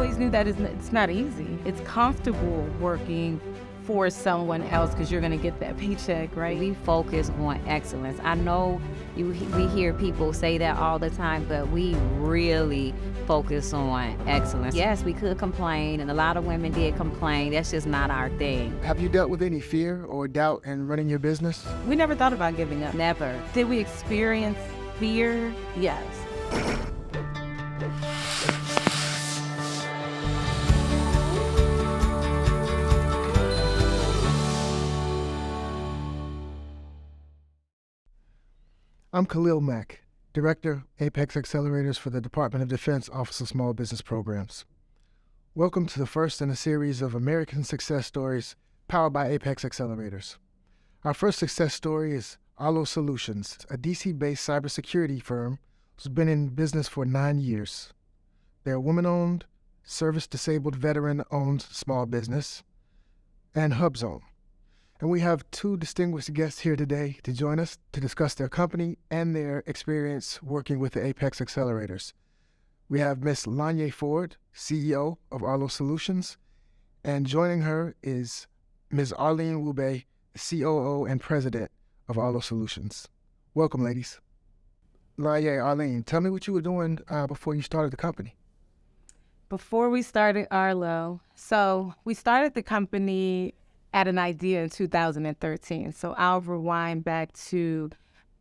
always knew that it's not easy. It's comfortable working for someone else because you're going to get that paycheck, right? We focus on excellence. I know we hear people say that all the time, but we really focus on excellence. Yes, we could complain, and a lot of women did complain. That's just not our thing. Have you dealt with any fear or doubt in running your business? We never thought about giving up. Never. Did we experience fear? Yes. I'm Khalil Mack, Director, APEX Accelerators for the Department of Defense Office of Small Business Programs. Welcome to the first in a series of American success stories powered by APEX Accelerators. Our first success story is Arlo Solutions, a DC-based cybersecurity firm who's been in business for 9 years. They're a woman-owned, service-disabled, veteran-owned small business, and HubZone. And we have two distinguished guests here today to join us to discuss their company and their experience working with the APEX Accelerators. We have Ms. Lanye Ford, CEO of Arlo Solutions, and joining her is Ms. Arlene Wube, COO and President of Arlo Solutions. Welcome, ladies. Lanye, Arlene, tell me what you were doing before you started the company. Before we started Arlo, so we started the company at an idea in 2013. So I'll rewind back to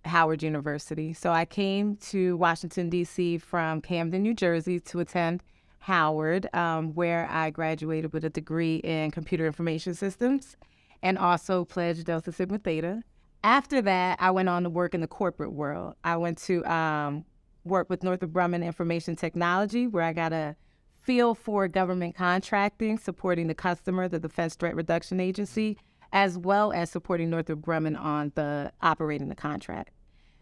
Howard University. So I came to Washington, D.C. from Camden, New Jersey to attend Howard, where I graduated with a degree in computer information systems and also pledged Delta Sigma Theta. After that, I went on to work in the corporate world. I went to work with Northrop Grumman Information Technology, where I got a feel for government contracting, supporting the customer, the Defense Threat Reduction Agency, as well as supporting Northrop Grumman on the operating the contract.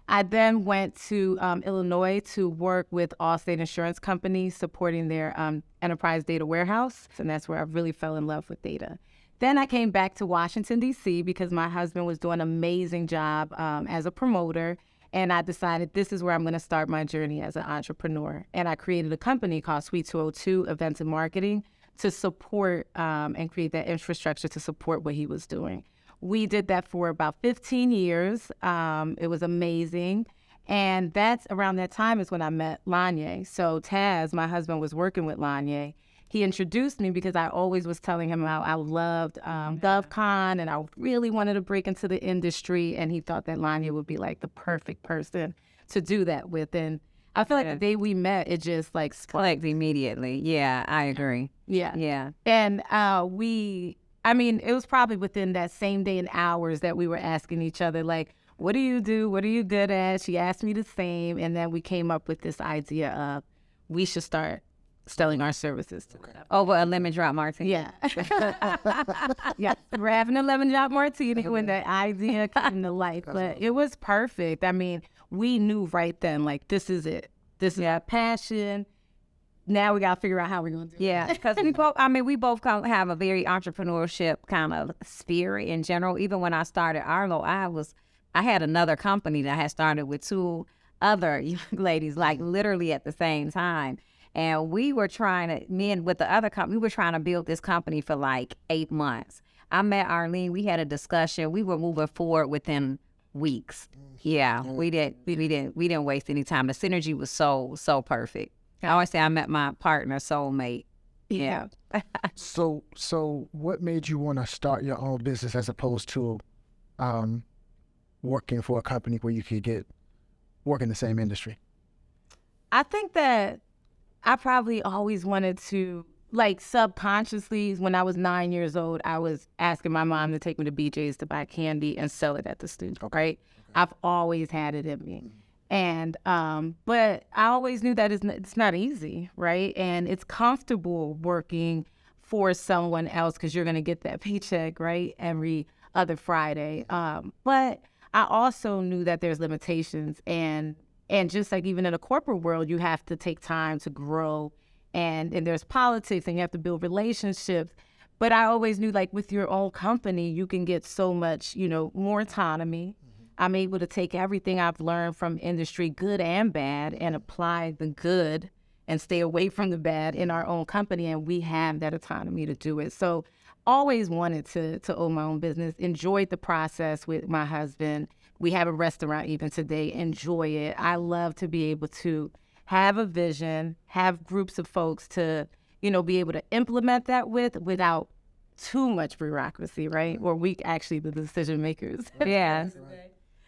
I then went to Illinois to work with Allstate Insurance Company, supporting their enterprise data warehouse, and that's where I really fell in love with data. Then I came back to Washington, D.C. because my husband was doing an amazing job as a promoter, and I decided this is where I'm going to start my journey as an entrepreneur. And I created a company called Suite 202 Events and Marketing to support and create that infrastructure to support what he was doing. We did that for about 15 years. It was amazing. And that's around that time is when I met Lanye. So Taz, my husband, was working with Lanye. He introduced me because I always was telling him how I loved GovCon and I really wanted to break into the industry. And he thought that Lanye would be like the perfect person to do that with. And I feel like the day we met, it just like clicked immediately. Yeah, I agree. Yeah. And it was probably within that same day and hours that we were asking each other, like, what do you do? What are you good at? She asked me the same. And then we came up with this idea of we should start selling our services to them. Over a lemon drop martini. Yeah. Yeah. We're having a lemon drop martini when that idea came to life. But it was perfect. I mean, we knew right then, like, this is it. This is our passion. Now we got to figure out how we're going to do it. Yeah, because we both have a very entrepreneurship kind of spirit in general. Even when I started Arlo, I had another company that I had started with two other young ladies, like literally at the same time. And we were with the other company, we were trying to build this company for like 8 months. I met Arlene, we had a discussion, we were moving forward within weeks. Yeah, we didn't waste any time. The synergy was so perfect. I always say I met my partner, soulmate. Yeah. So what made you want to start your own business as opposed to working for a company where you could work in the same industry? I think that I probably always wanted to, like, subconsciously, when I was 9 years old, I was asking my mom to take me to BJ's to buy candy and sell it at the studio, right? I've always had it in me. And, but I always knew that it's not easy, right? And it's comfortable working for someone else because you're going to get that paycheck, right, every other Friday. But I also knew that there's limitations, and just like even in a corporate world, you have to take time to grow, and there's politics, and you have to build relationships. But I always knew, like, with your own company, you can get so much, more autonomy. I'm able to take everything I've learned from industry, good and bad, and apply the good and stay away from the bad in our own company, and we have that autonomy to do it. So always wanted to own my own business, enjoyed the process with my husband. We have a restaurant even today, enjoy it. I love to be able to have a vision, have groups of folks to, be able to implement that without too much bureaucracy, right? Or we actually the decision makers. Yeah.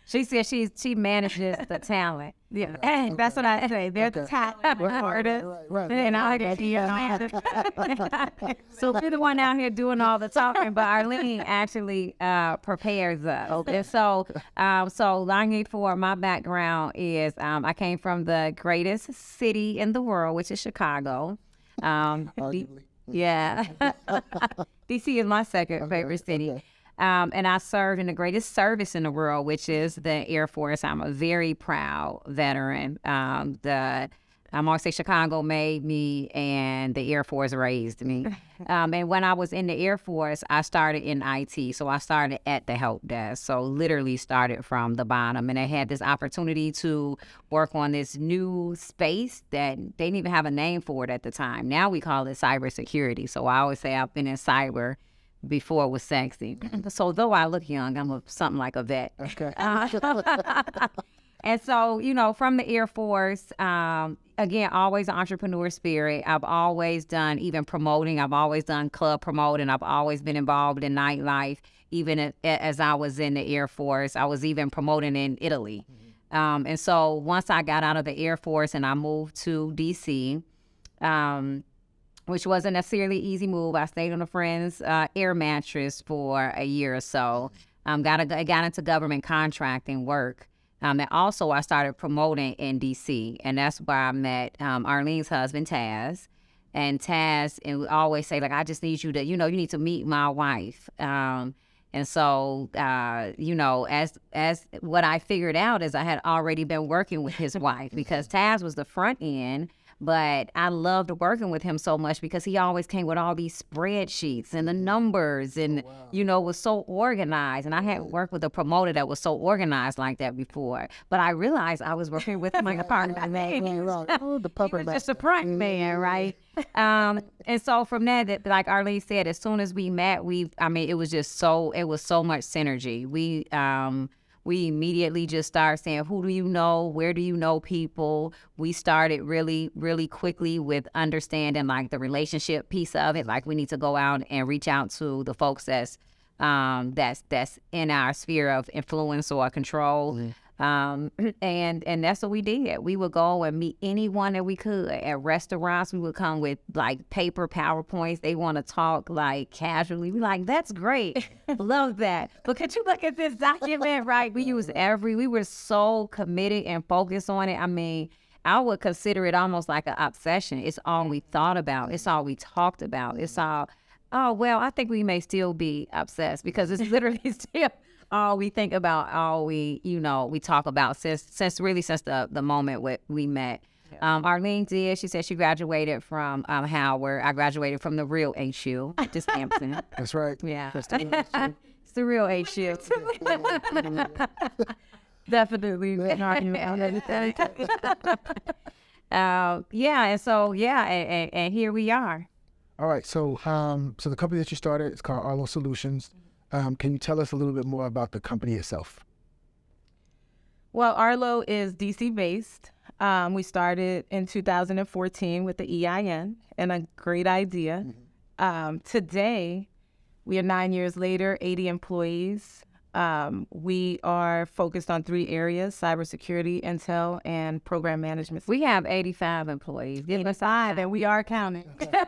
She said she manages the talent. Yeah, that's what I say. They're the talent artists, and I get So we're the one out here doing all the talking, but Arlene actually prepares us. Okay. And so long for my background is I came from the greatest city in the world, which is Chicago. Yeah. DC is my second favorite city. Okay. And I served in the greatest service in the world, which is the Air Force. I'm a very proud veteran. I'm always say Chicago made me and the Air Force raised me. And when I was in the Air Force, I started in IT. So I started at the help desk. So literally started from the bottom. And I had this opportunity to work on this new space that they didn't even have a name for it at the time. Now we call it cybersecurity. So I always say I've been in cyber before it was sexy. So though I look young, I'm something like a vet. Okay. And so, from the Air Force, again, always an entrepreneur spirit. I've always done even promoting. I've always done club promoting. I've always been involved in nightlife. Even as I was in the Air Force, I was even promoting in Italy. And so once I got out of the Air Force and I moved to D.C., which wasn't necessarily an easy move. I stayed on a friend's air mattress for a year or so. Got into government contracting work. And also I started promoting in D.C. And that's where I met Arlene's husband, Taz. And Taz, and we always say, I just need you to, you need to meet my wife. And so, as what I figured out is I had already been working with his wife because Taz was the front end. But I loved working with him so much because he always came with all these spreadsheets and the numbers and, was so organized. And I hadn't worked with a promoter that was so organized like that before. But I realized I was working with my partner. The puppet. He was just a front man, right? And so from that, like Arlene said, as soon as we met, it was so much synergy. We immediately just started saying, who do you know? Where do you know people? We started really, really quickly with understanding the relationship piece of it. We need to go out and reach out to the folks that's in our sphere of influence or control. Mm-hmm. And that's what we did. We would go and meet anyone that we could. At restaurants, we would come with paper PowerPoints. They want to talk casually. We that's great. Love that. But could you look at this document, right? We were so committed and focused on it. I would consider it almost like an obsession. It's all we thought about. It's all we talked about. It's all, I think we may still be obsessed because it's literally still all we think about, all we talk about since the moment we met. Yeah. Arlene did. She said she graduated from Howard. I graduated from the real HU, just Hampton. That's right. Yeah. It's the real HU. Definitely. And here we are. All right. So the company that you started is called Arlo Solutions. Can you tell us a little bit more about the company itself? Well, Arlo is DC based. We started in 2014 with the EIN and a great idea. Mm-hmm. Today, we are 9 years later, 80 employees. We are focused on 3 areas: cybersecurity, intel, and program management. We have 85 employees. 85, and we are counting. Okay.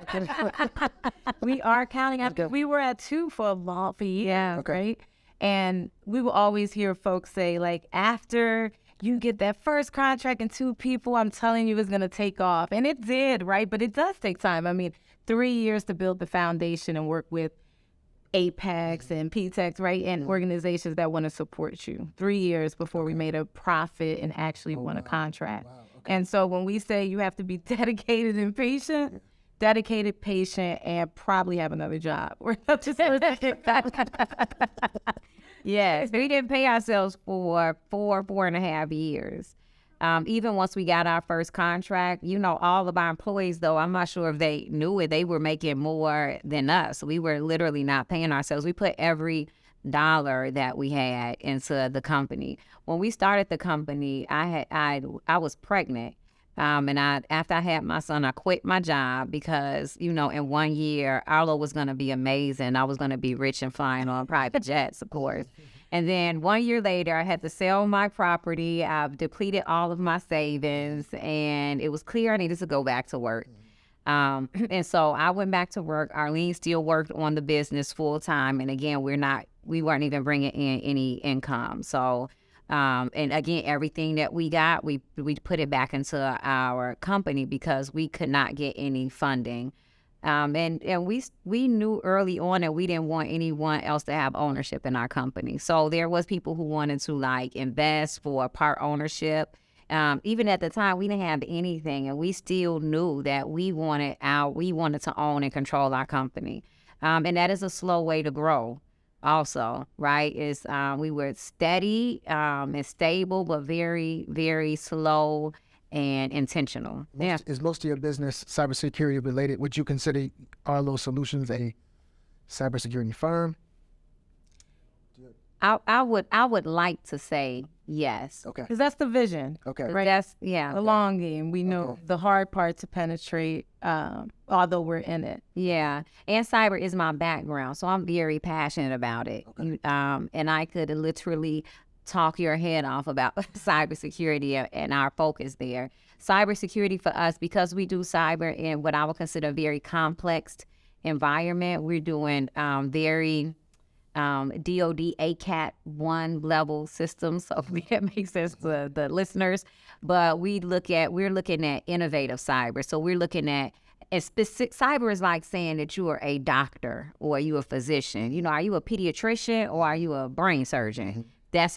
We are counting. Okay. We were at 2 for years, right? And we will always hear folks say, after you get that first contract and 2 people, I'm telling you, it's going to take off. And it did, right? But it does take time. 3 years to build the foundation and work with APEX and PTAP, right? And organizations that want to support you. 3 years before we made a profit and actually won a contract. Wow. Okay. And so when we say you have to be dedicated and patient, and probably have another job. Yes, we didn't pay ourselves for 4.5 years. Even once we got our first contract, all of our employees, though, I'm not sure if they knew it, they were making more than us. We were literally not paying ourselves. We put every dollar that we had into the company. When we started the company, I was pregnant. After I had my son, I quit my job because, in 1 year, Arlo was going to be amazing. I was going to be rich and flying on private jets, of course. And then 1 year later, I had to sell my property. I've depleted all of my savings, and it was clear I needed to go back to work. And so I went back to work. Arlene still worked on the business full time. And again, we weren't even bringing in any income. So, and again, everything that we got, we put it back into our company because we could not get any funding. And we knew early on that we didn't want anyone else to have ownership in our company. So there was people who wanted to invest for part ownership. Even at the time, we didn't have anything, and we still knew that we wanted to own and control our company. And that is a slow way to grow also, right? We were steady and stable, but very, very slow and intentional. Is most of your business cybersecurity related? Would you consider Arlo Solutions a cybersecurity firm? I would like to say yes. Okay. Because that's the vision. Okay. Right. That's The long game. We know the hard part to penetrate, although we're in it. Yeah. And cyber is my background, so I'm very passionate about it. Okay. And I could literally talk your head off about cybersecurity and our focus there. Cybersecurity for us, because we do cyber in what I would consider a very complex environment, we're doing very DOD ACAT 1 level systems, so that makes sense to the listeners. But we're looking at innovative cyber. So we're looking at specific cyber is like saying that you are a doctor or are you a physician. Are you a pediatrician or are you a brain surgeon? Mm-hmm. That's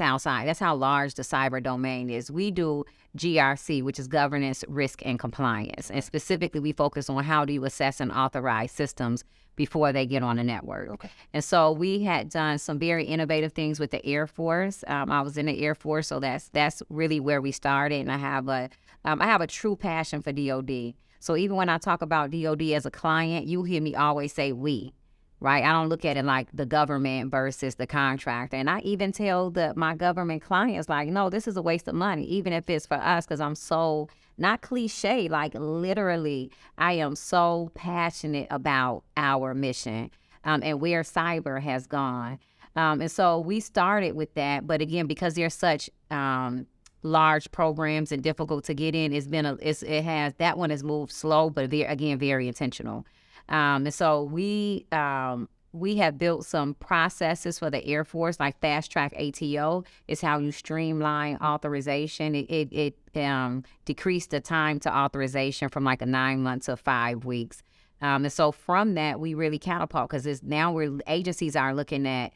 how large the cyber domain is. We do GRC, which is governance, risk, and compliance. And specifically, we focus on how do you assess and authorize systems before they get on a network. Okay. And so we had done some very innovative things with the Air Force. I was in the Air Force, so that's really where we started. And I have a true passion for DoD. So even when I talk about DoD as a client, you hear me always say we. Right? I don't look at it like the government versus the contractor. And I even tell my government clients, no, this is a waste of money, even if it's for us, because I'm so, not cliche, literally, I am so passionate about our mission and where cyber has gone. And so we started with that. But again, because there's such large programs and difficult to get in, that one has moved slow, but very intentional. And so we have built some processes for the Air Force, like Fast Track ATO is how you streamline authorization. It decreased the time to authorization from a 9 months to 5 weeks. And so from that, we really catapult because now agencies are looking at,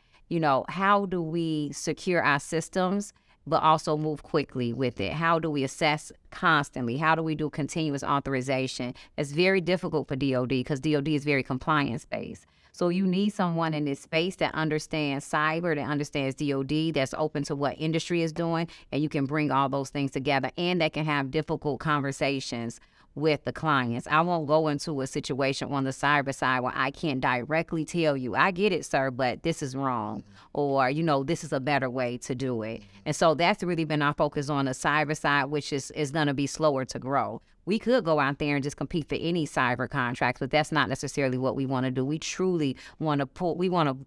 how do we secure our systems but also move quickly with it? How do we assess constantly? How do we do continuous authorization? It's very difficult for DoD because DoD is very compliance-based. So you need someone in this space that understands cyber, that understands DoD, that's open to what industry is doing, and you can bring all those things together, and that can have difficult conversations with the clients. I won't go into a situation on the cyber side where I can't directly tell you, I get it, sir, but this is wrong. Or, this is a better way to do it. And so that's really been our focus on the cyber side, which is going to be slower to grow. We could go out there and just compete for any cyber contracts, but that's not necessarily what we want to do. We truly want to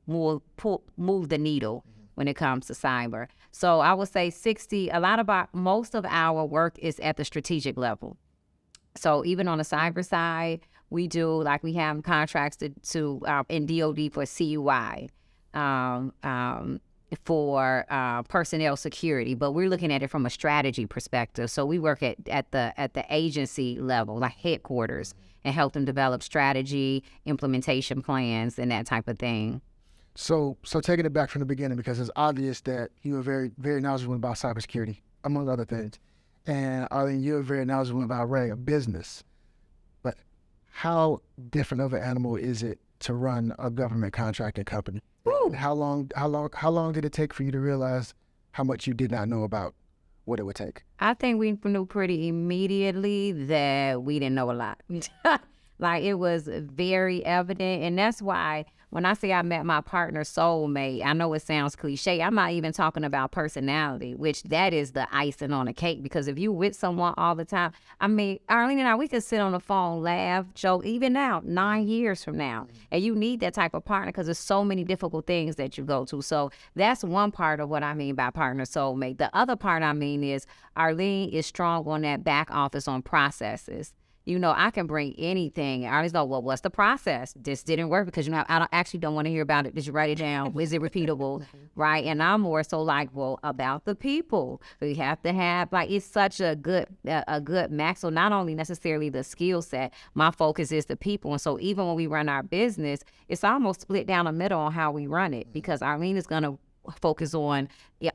move the needle when it comes to cyber. So I would say most of our work is at the strategic level. So even on the cyber side, we do we have contracts to in DoD for CUI, for personnel security, but we're looking at it from a strategy perspective. So we work at the agency level, like headquarters, and help them develop strategy, implementation plans, and that type of thing. So taking it back from the beginning, because it's obvious that you are very, very knowledgeable about cybersecurity, among other things. And Arlene, you're very knowledgeable about running a business. But how different of an animal is it to run a government contracting company? How long did it take for you to realize how much you did not know about what it would take? I think we knew pretty immediately that we didn't know a lot. Like, it was very evident. And that's why when I say I met my partner soulmate, I know it sounds cliche. I'm not even talking about personality, which that is the icing on the cake. Because if you with someone all the time, I mean, Arlene and I, we could sit on the phone, laugh, joke, even now, 9 years from now. And you need that type of partner because there's so many difficult things that you go to. So that's one part of what I mean by partner soulmate. The other part I mean is Arlene is strong on that back office on processes. You know, I can bring anything. I always go, well, what's the process? This didn't work because, you know, I actually don't want to hear about it. Did you write it down? Is it repeatable? Right? And I'm more so like, well, about the people. We have to have, like, it's such a good max. So not only necessarily the skill set, my focus is the people. And so even when we run our business, it's almost split down the middle on how we run it because Arlene is going to focus on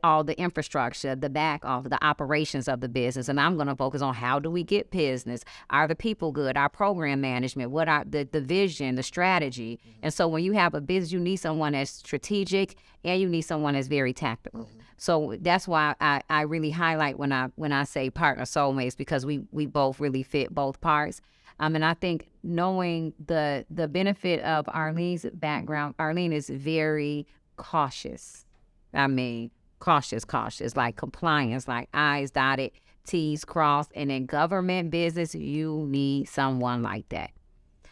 all the infrastructure, the back office, the operations of the business. And I'm going to focus on how do we get business? Are the people good? Our program management, what are the vision, the strategy? And so when you have a business, you need someone that's strategic and you need someone that's very tactical. So that's why I really highlight when I say partner soulmates, because we both really fit both parts. And I think knowing the benefit of Arlene's background, Arlene is very cautious. I mean, cautious, like compliance, like I's dotted, T's crossed. And in government business, you need someone like that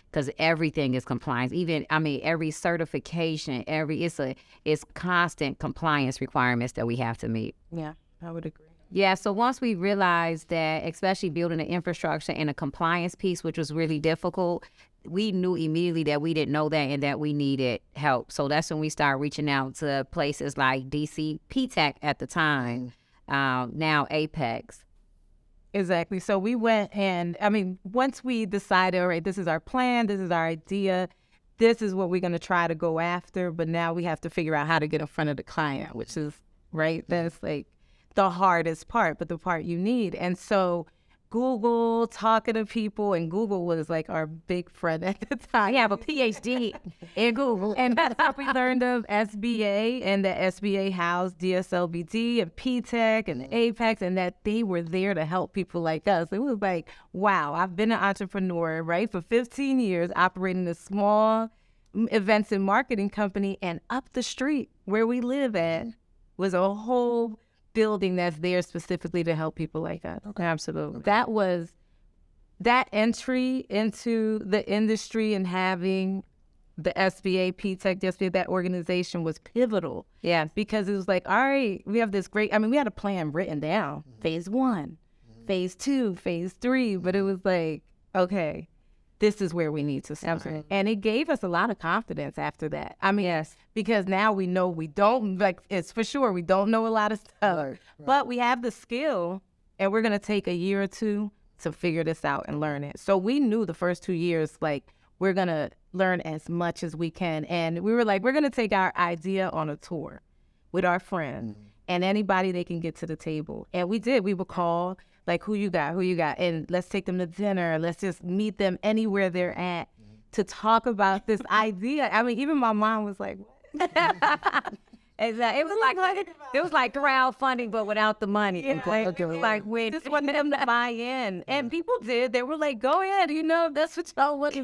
because everything is compliance. Even, I mean, every certification, it's constant compliance requirements that we have to meet. Yeah, I would agree. Yeah, so once we realized that, especially building the infrastructure and the compliance piece, which was really difficult, we knew immediately that we didn't know that and that we needed help. So that's when we started reaching out to places like DC PTAP at the time, now APEX. Exactly. So we went and, I mean, once we decided, all right, this is our plan, this is our idea, this is what we're going to try to go after, but now we have to figure out how to get in front of the client, which is, right, that's like the hardest part, but the part you need. And so Google, talking to people, and Google was like our big friend at the time. I have a PhD in Google. And that's how we learned of SBA, and that SBA housed DSLBD and PTAC and the APEX, and that they were there to help people like us. It was like, wow, I've been an entrepreneur, right, for 15 years, operating a small events and marketing company, and up the street where we live at was a whole building that's there specifically to help people like us. Okay, absolutely. That was that entry into the industry, and having the SBA, PTAC, the SBA, that organization was pivotal. Yeah. Because it was like, all right, we have this great, I mean, we had a plan written down, phase 1, phase 2, phase 3, but it was like, okay, this is where we need to start. Absolutely. And it gave us a lot of confidence after that. I mean, yes, because now we know we don't, like, it's for sure, we don't know a lot of stuff, Right. but we have the skill, and we're going to take a year or two to figure this out and learn it. So we knew the first 2 years, like, we're going to learn as much as we can. And we were like, we're going to take our idea on a tour with our friends and anybody they can get to the table. And we did. We would call, like, who you got, and let's take them to dinner. Let's just meet them anywhere they're at to talk about this idea. I mean, even my mom was like, what? Exactly. It was like crowdfunding, but without the money. Yeah, Like when just wanted them to buy in. And people did. They were like, go ahead, that's what y'all want.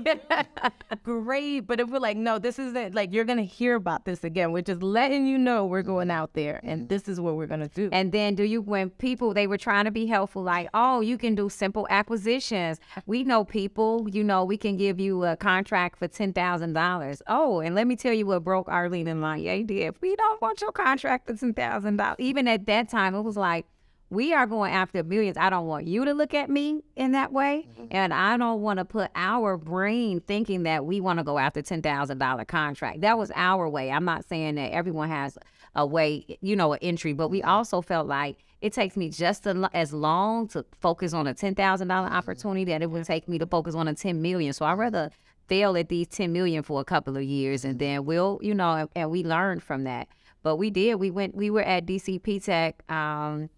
Great. But if we're like, no, this isn't, like, you're going to hear about this again. We're just letting you know we're going out there, and this is what we're going to do. And then when people, they were trying to be helpful, like, oh, you can do simple acquisitions. We know people, we can give you a contract for $10,000. Oh, and let me tell you what broke Arlene and Lanya did. We don't want your contract for $10,000. Even at that time, it was like, we are going after millions. I don't want you to look at me in that way. And I don't want to put our brain thinking that we want to go after $10,000 contract. That was our way. I'm not saying that everyone has a way, an entry, but we also felt like it takes me just as long to focus on a $10,000 opportunity that it would take me to focus on a $10 million. So I'd rather fail at these $10 million for a couple of years, and then we'll, and we learned from that. But we did. We were at DC PTAC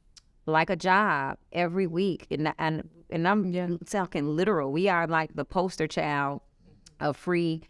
like a job every week, and I'm talking literal. We are like the poster child of free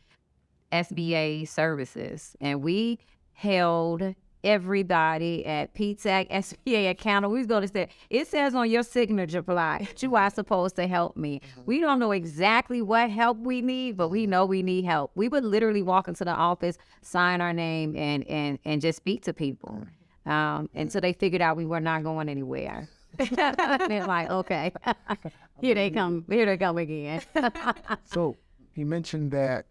SBA services, and we held everybody at PTAC, SBA account. We was going to say, it says on your signature block, you are supposed to help me. We don't know exactly what help we need, but we know we need help. We would literally walk into the office, sign our name, and just speak to people. Until they figured out we were not going anywhere. They're like, okay, here they come again. So you mentioned that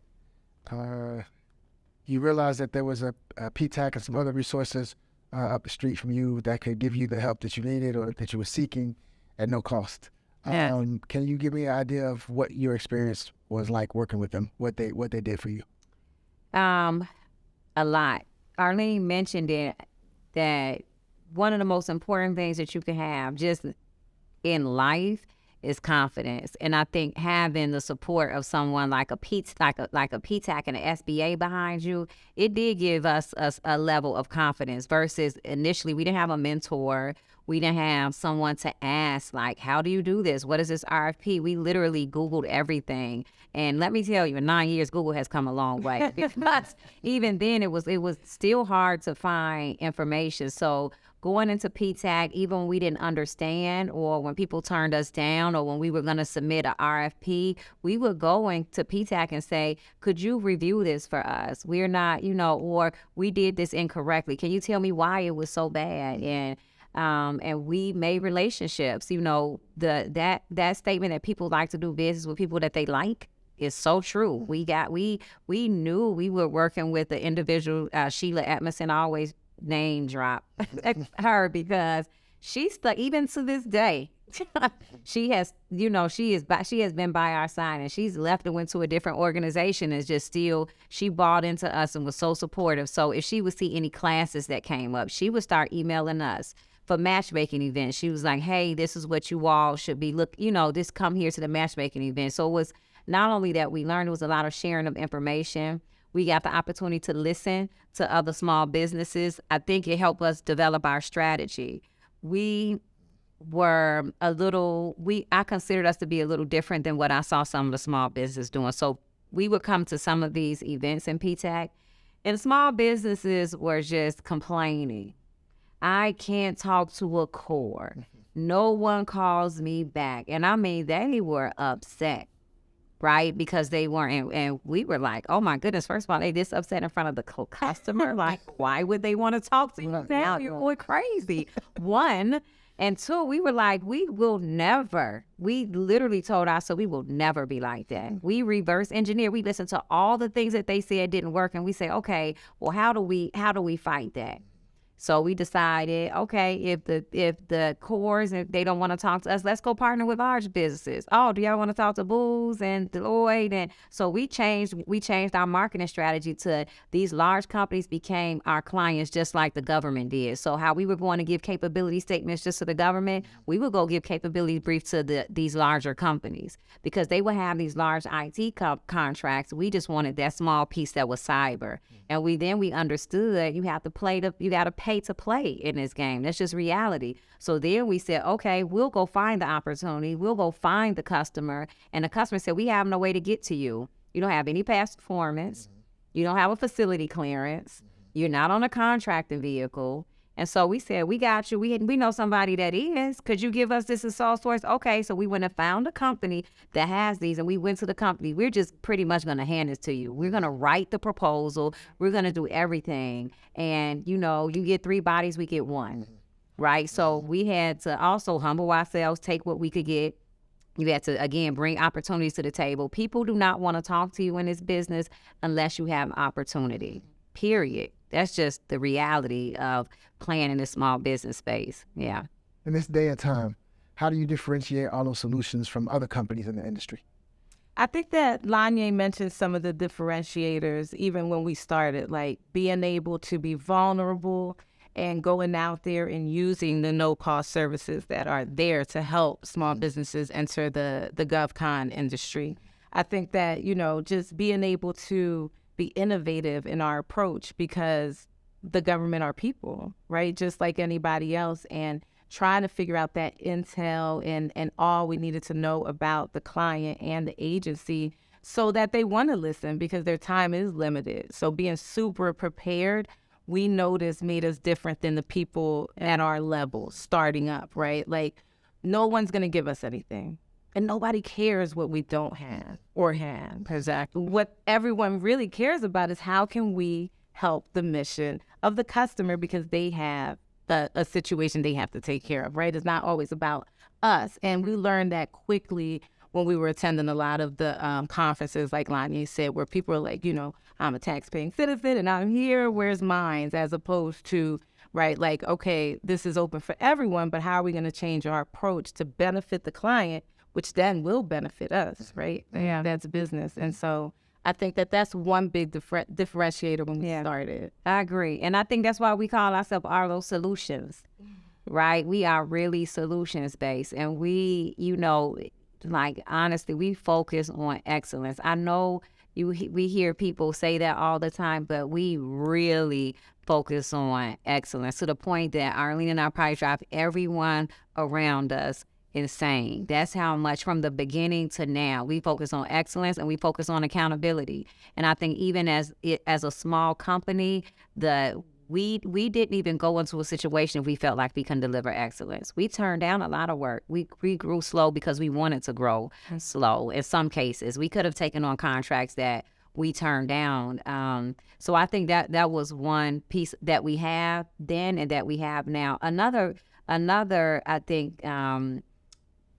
you realized that there was a PTAC and some other resources up the street from you that could give you the help that you needed or that you were seeking at no cost. Yeah. Can you give me an idea of what your experience was like working with them, what they did for you? A lot. Arlene mentioned it, that one of the most important things that you can have just in life is confidence. And I think having the support of someone like a PTAC and an SBA behind you, it did give us a level of confidence versus initially we didn't have a mentor. We didn't have someone to ask, like, how do you do this? What is this RFP? We literally Googled everything. And let me tell you, in 9 years, Google has come a long way. Because even then, it was still hard to find information. So going into PTAC, even when we didn't understand or when people turned us down or when we were going to submit an RFP, we were going to PTAC and say, could you review this for us? We're not, or we did this incorrectly. Can you tell me why it was so bad? And we made relationships. That statement that people like to do business with people that they like is so true. We knew we were working with the individual, Sheila Edmondson. I always name drop her because she's stuck even to this day. She has been by our side, and she's left and went to a different organization. And just still, she bought into us and was so supportive. So if she would see any classes that came up, she would start emailing us for matchmaking events. She was like, hey, this is what you all should be just come here to the matchmaking event. So it was not only that we learned, it was a lot of sharing of information. We got the opportunity to listen to other small businesses. I think it helped us develop our strategy. I considered us to be a little different than what I saw some of the small businesses doing. So we would come to some of these events in PTAC, and small businesses were just complaining. I can't talk to a core. No one calls me back. And I mean, they were upset, right? Because they weren't, and we were like, oh my goodness, first of all, they this upset in front of the customer. Like, why would they want to talk to you now? You're going crazy. One, and two, we were like, we literally told ourselves we will never be like that. We reverse engineer. We listened to all the things that they said didn't work. And we say, okay, well, how do we fight that? So we decided, okay, if the cores, if they don't want to talk to us, let's go partner with large businesses. Oh, do y'all want to talk to Booz and Deloitte? And so we changed our marketing strategy to these large companies became our clients just like the government did. So how we were going to give capability statements just to the government, we would go give capability briefs to these larger companies because they would have these large IT contracts. We just wanted that small piece that was cyber. And we understood you got to pay to play in this game. That's just reality. So then we said, okay, we'll go find the opportunity. We'll go find the customer. And the customer said, we have no way to get to you. You don't have any past performance. You don't have a facility clearance. You're not on a contracting vehicle. And so we said, we got you. We know somebody that is. Could you give us this as sole source? Okay, so we went and found a company that has these, and we went to the company. We're just pretty much going to hand this to you. We're going to write the proposal. We're going to do everything. And, you get 3 bodies, we get 1, right? So we had to also humble ourselves, take what we could get. You had to, again, bring opportunities to the table. People do not want to talk to you in this business unless you have opportunity, period. That's just the reality of playing in the small business space. Yeah. In this day and time, how do you differentiate Arlo Solutions from other companies in the industry? I think that Lanye mentioned some of the differentiators even when we started, like being able to be vulnerable and going out there and using the no-cost services that are there to help small businesses enter the GovCon industry. I think that, just being able to be innovative in our approach because the government are people, right? Just like anybody else, and trying to figure out that intel and all we needed to know about the client and the agency so that they want to listen because their time is limited. So being super prepared we noticed made us different than the people at our level starting up, right? Like, no one's going to give us anything. And nobody cares what we don't have or have. Exactly. What everyone really cares about is how can we help the mission of the customer, because they have a situation they have to take care of, right? It's not always about us. And we learned that quickly when we were attending a lot of the conferences, like Lanya said, where people are like, I'm a tax-paying citizen and I'm here, where's mine? As opposed to, right, like, okay, this is open for everyone, but how are we going to change our approach to benefit the client, which then will benefit us, right? Yeah. That's business. And so I think that's one big differentiator when we started. I agree. And I think that's why we call ourselves Arlo Solutions, right? We are really solutions-based. And we, like, honestly, we focus on excellence. I know we hear people say that all the time, but we really focus on excellence to the point that Arlene and I probably drive everyone around us insane. That's how much from the beginning to now we focus on excellence and we focus on accountability. And I think even as a small company, we didn't even go into a situation if we felt like we couldn't deliver excellence. We turned down a lot of work. We grew slow because we wanted to grow slow. In some cases, we could have taken on contracts that we turned down. So I think that was one piece that we have then and that we have now. Another I think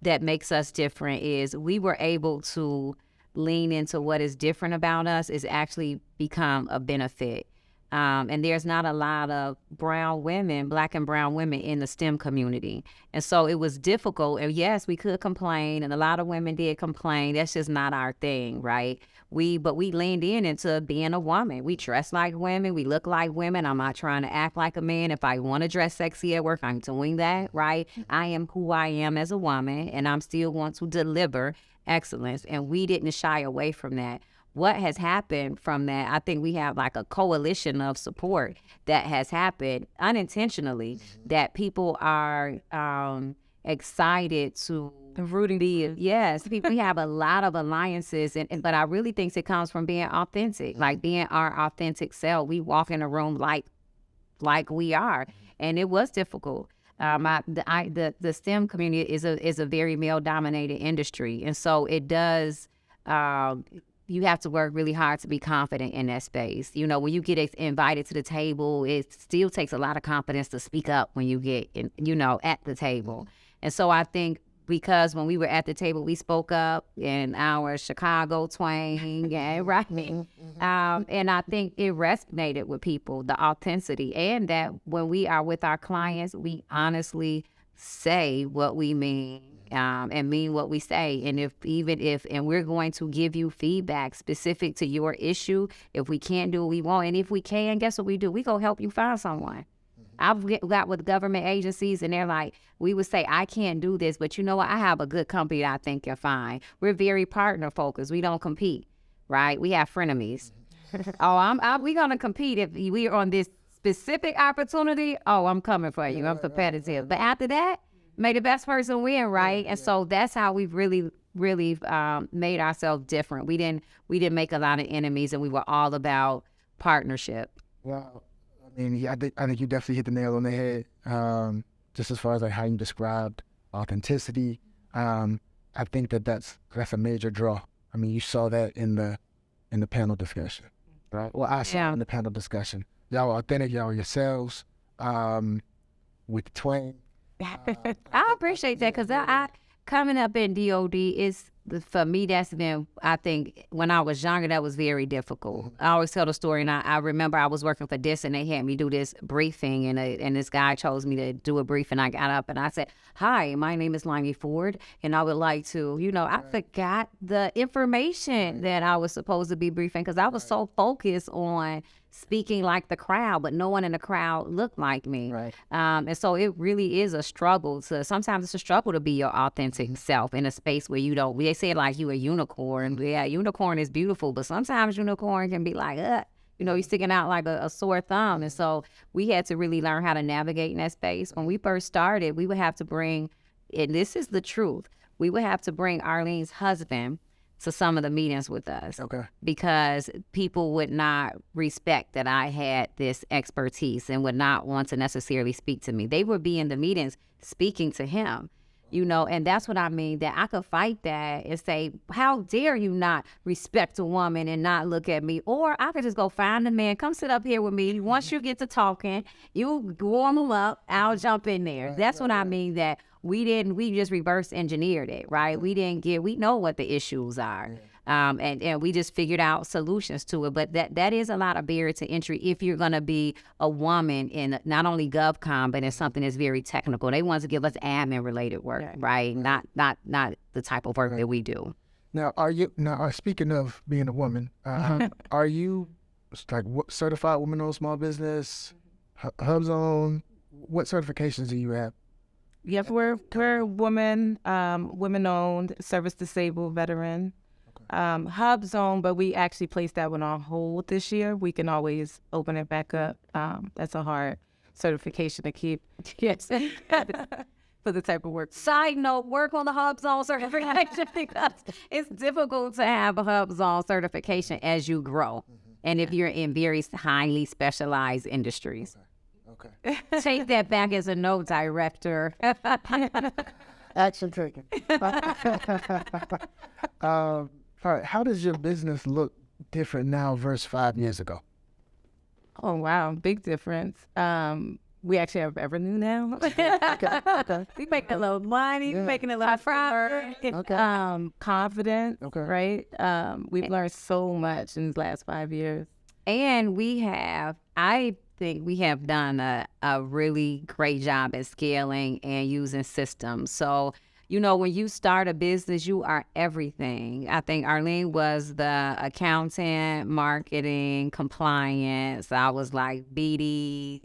that makes us different is we were able to lean into what is different about us is actually become a benefit. And there's not a lot of Black and brown women in the STEM community. And so it was difficult. And yes, we could complain, and a lot of women did complain. That's just not our thing, right? But we leaned into being a woman. We dress like women. We look like women. I'm not trying to act like a man. If I want to dress sexy at work, I'm doing that, right? I am who I am as a woman, and I'm still want to deliver excellence. And we didn't shy away from that. What has happened from that, I think we have like a coalition of support that has happened unintentionally, that people are excited to rooting. Yes, we have a lot of alliances, but I really think it comes from being authentic, like being our authentic self. We walk in a room like we are, and it was difficult. The STEM community is a very male-dominated industry, and so it does. You have to work really hard to be confident in that space. When you get invited to the table, it still takes a lot of confidence to speak up when you get, at the table. And so I think because when we were at the table, we spoke up in our Chicago twang, and right? And I think it resonated with people, the authenticity, and that when we are with our clients, we honestly say what we mean. And mean what we say. And and we're going to give you feedback specific to your issue. If we can't do it, we won't. And if we can, guess what we do? We go help you find someone. I've got with government agencies, and they're like, we would say, I can't do this, but you know what? I have a good company that I think you're fine. We're very partner focused. We don't compete, right? We have frenemies. We're going to compete if we are on this specific opportunity. Oh, I'm coming for you. I'm competitive. But after that, may the best person win, right? And so that's how we've really made ourselves different. We didn't make a lot of enemies, and we were all about partnership. Well, I mean, I think you definitely hit the nail on the head. Just as far as like how you described authenticity, I think that's a major draw. I mean, you saw that in the panel discussion, right? Well, I saw it in the panel discussion. Y'all are authentic. Y'all are yourselves. With the twang. I appreciate that, because I coming up in DOD is, for me, that's been, I think, when I was younger, that was very difficult. I always tell the story, and I remember I was working for DIS, and they had me do this briefing, and this guy chose me to do a brief, and I got up and I said, hi, my name is Lanya Ford, and I would like to, I forgot the information that I was supposed to be briefing, because I was so focused on speaking like the crowd, but no one in the crowd looked like me. Right. And so it really is a struggle sometimes it's a struggle to be your authentic self in a space where they say like you a unicorn. Yeah, unicorn is beautiful, but sometimes unicorn can be like, you're sticking out like a sore thumb. And so we had to really learn how to navigate in that space. When we first started, we would have to bring, and this is the truth, we would have to bring Arlene's husband to some of the meetings with us. Okay. Because people would not respect that I had this expertise and would not want to necessarily speak to me. They would be in the meetings speaking to him, and that's what I mean, that I could fight that and say, how dare you not respect a woman and not look at me? Or I could just go find a man, come sit up here with me. Once you get to talking, you warm them up, I'll jump in there. That's what I mean, that we just reverse engineered it, right? We know what the issues are. And we just figured out solutions to it. But that is a lot of barrier to entry if you're going to be a woman in not only GovCon, but in something that's very technical. They want to give us admin related work, right? Not the type of work that we do. Now, speaking of being a woman, are you like certified woman-owned small business, HubZone? What certifications do you have? Yep, we're women-owned, service-disabled veteran. HubZone, but we actually placed that one on hold this year. We can always open it back up. That's a hard certification to keep. Yes. For the type of work. Side note, work on the HubZone certification because it's difficult to have a HubZone certification as you grow. And if you're in very highly specialized industries. Okay. Take that back as a note, director. Action taken. All right. How does your business look different now versus 5 years ago? Oh, wow. Big difference. We actually have revenue now. Okay. We making a little money, making a little profit. Okay. Confident, Okay. right? We've learned so much in these last 5 years. And I think we have done a really great job at scaling and using systems. So, when you start a business, you are everything. I think Arlene was the accountant, marketing, compliance. I was like BD,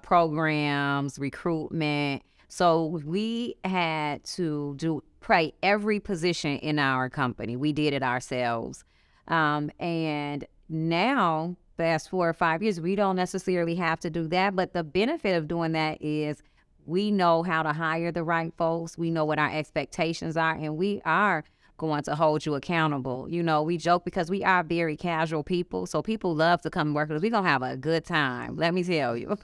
programs, recruitment. So we had to play every position in our company. We did it ourselves. And now, fast forward 5 years, we don't necessarily have to do that. But the benefit of doing that is we know how to hire the right folks. We know what our expectations are, and we are going to hold you accountable. We joke because we are very casual people, so people love to come work with us. We're going to have a good time. Let me tell you.